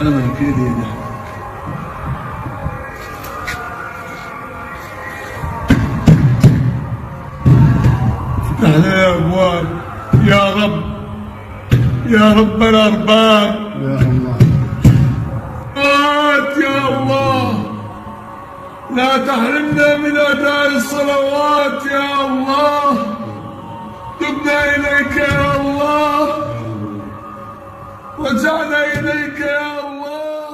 أنا من كده ده. افتح لي أبواب يا رب، يا رب الأرباب. يا الله. يا الله لا تحرمنا من أداء الصلوات يا الله. تبنا إليك يا الله، رجعنا إليك يا الله.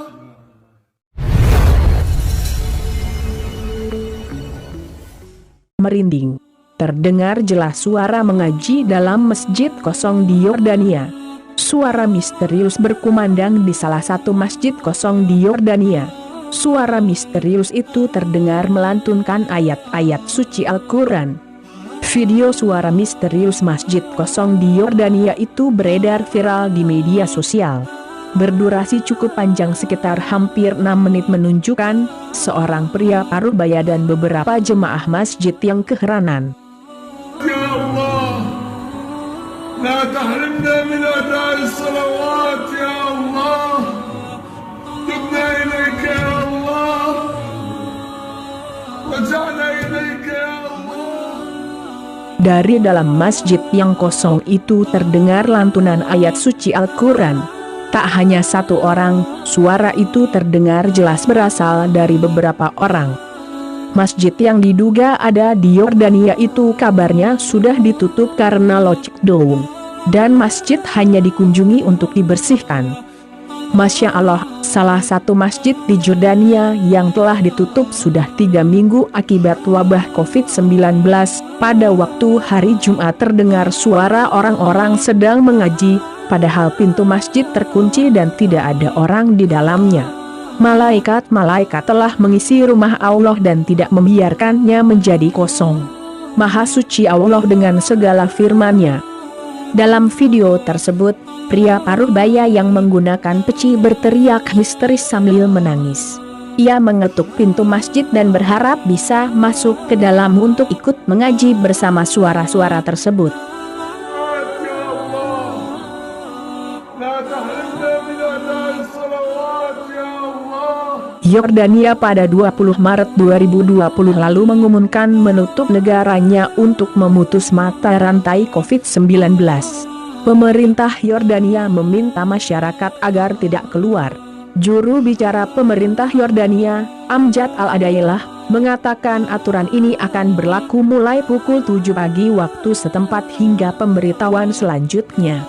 Merinding. Terdengar jelas suara mengaji dalam masjid kosong di Yordania. Suara misterius berkumandang di salah satu masjid kosong di Yordania. Suara misterius itu terdengar melantunkan ayat-ayat suci Al-Quran. Video suara misterius masjid kosong di Yordania itu beredar viral di media sosial. Berdurasi cukup panjang sekitar hampir 6 menit menunjukkan seorang pria paruh baya dan beberapa jemaah masjid yang keheranan. Ya Allah, la tahrimna min ada'i salawat ya Allah. Tubna ilaika ya Allah, raja'na ilaika ya Allah. Dari dalam masjid yang kosong itu terdengar lantunan ayat suci Al-Quran. Tak hanya satu orang, suara itu terdengar jelas berasal dari beberapa orang. Masjid yang diduga ada di Yordania itu kabarnya sudah ditutup karena lockdown, dan masjid hanya dikunjungi untuk dibersihkan. Masya Allah, salah satu masjid di Jordania yang telah ditutup sudah 3 minggu akibat wabah COVID-19. Pada waktu hari Jumat terdengar suara orang-orang sedang mengaji, padahal pintu masjid terkunci dan tidak ada orang di dalamnya. Malaikat-malaikat telah mengisi rumah Allah dan tidak membiarkannya menjadi kosong. Maha suci Allah dengan segala firman-Nya. Dalam video tersebut, pria paruh baya yang menggunakan peci berteriak histeris sambil menangis. Ia mengetuk pintu masjid dan berharap bisa masuk ke dalam untuk ikut mengaji bersama suara-suara tersebut. Yordania pada 20 Maret 2020 lalu mengumumkan menutup negaranya untuk memutus mata rantai COVID-19. Pemerintah Yordania meminta masyarakat agar tidak keluar. Juru bicara pemerintah Yordania, Amjad Al-Adailah, mengatakan aturan ini akan berlaku mulai pukul 7 pagi waktu setempat hingga pemberitahuan selanjutnya.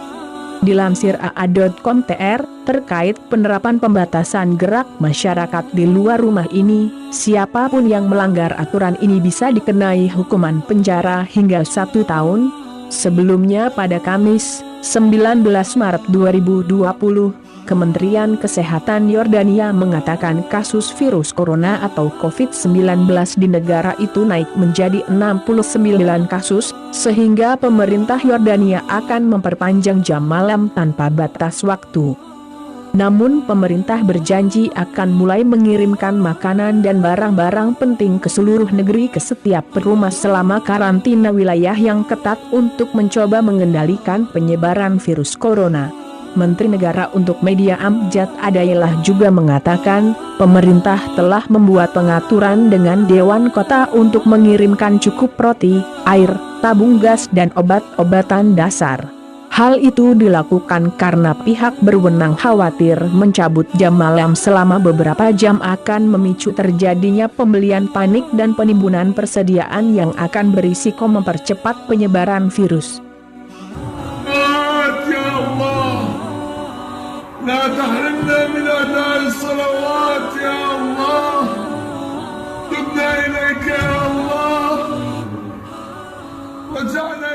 Dilansir aa.com.tr, terkait penerapan pembatasan gerak masyarakat di luar rumah ini, siapapun yang melanggar aturan ini bisa dikenai hukuman penjara hingga 1 tahun. Sebelumnya pada Kamis, 19 Maret 2020, Kementerian Kesehatan Yordania mengatakan kasus virus corona atau COVID-19 di negara itu naik menjadi 69 kasus, sehingga pemerintah Yordania akan memperpanjang jam malam tanpa batas waktu. Namun pemerintah berjanji akan mulai mengirimkan makanan dan barang-barang penting ke seluruh negeri ke setiap rumah selama karantina wilayah yang ketat untuk mencoba mengendalikan penyebaran virus corona. Menteri Negara untuk Media Amjad Adailah juga mengatakan, pemerintah telah membuat pengaturan dengan Dewan Kota untuk mengirimkan cukup roti, air, tabung gas dan obat-obatan dasar. Hal itu dilakukan karena pihak berwenang khawatir mencabut jam malam selama beberapa jam akan memicu terjadinya pembelian panik dan penimbunan persediaan yang akan berisiko mempercepat penyebaran virus. لا تحرمنا من أداء الصلوات يا الله. تبنا إليك يا الله، رجعنا